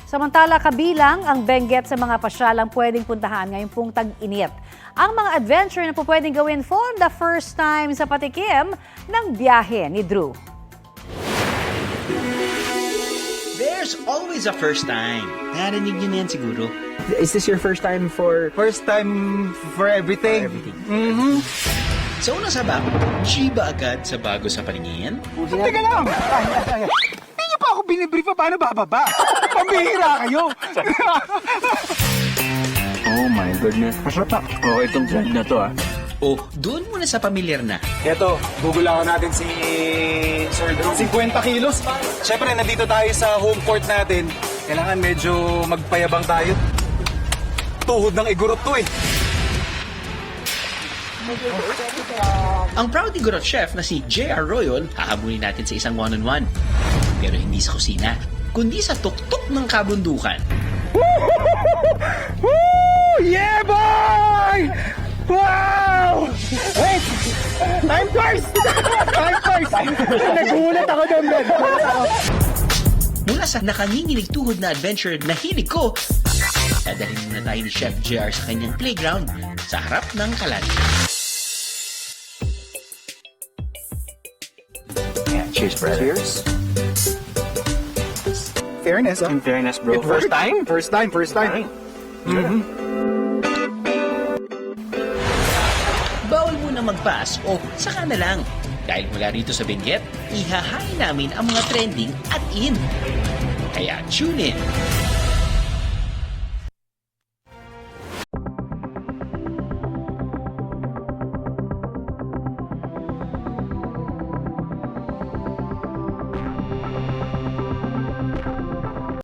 Samantala, kabilang ang Benguet sa mga pasyalang pwedeng puntahan ngayong pong tag-init. Ang mga adventure na po pwedeng gawin for the first time sa patikim ng biyahe ni Drew. There's always a first time. Narinig niyo na yan siguro. Is this your first time for... First time for everything. Mm-hmm. Sa unang sabak, Chiba agad sa bago sa paningin. Teka lang! Hindi niyo pa ako binibrief pa paano bababa. Pambihira kayo. Oh my goodness. Masarap pa. Oh, itong brand na to O doon muna sa pamilyar na. Eto, gugulangan natin si Sir Drew. 50 kilos. Siyempre, nandito tayo sa home court natin. Kailangan medyo magpayabang tayo. Tuhod ng igurot to eh. Ang proud Igorot chef na si J.R. Royal, hahabulin natin sa isang one-on-one. Pero hindi sa kusina, kundi sa tuktok ng kabundukan. Woo! Yeah, boy! Wow! Wait! I'm first! I'm first! Nagulat ako doon, Ben. Mula sa nakanginginig tuhod na adventure na hilig ko, dadalhin muna tayo ni Chef J.R. sa kanyang playground sa harap ng kalan. Yeah, cheers, brother. Cheers. Fairness, In fairness, bro. First time? First time. Mm-hmm. Bawal muna mag-pass o saka na lang. Dahil mula rito sa Benguet, ihahain namin ang mga trending at in. Kaya tune in!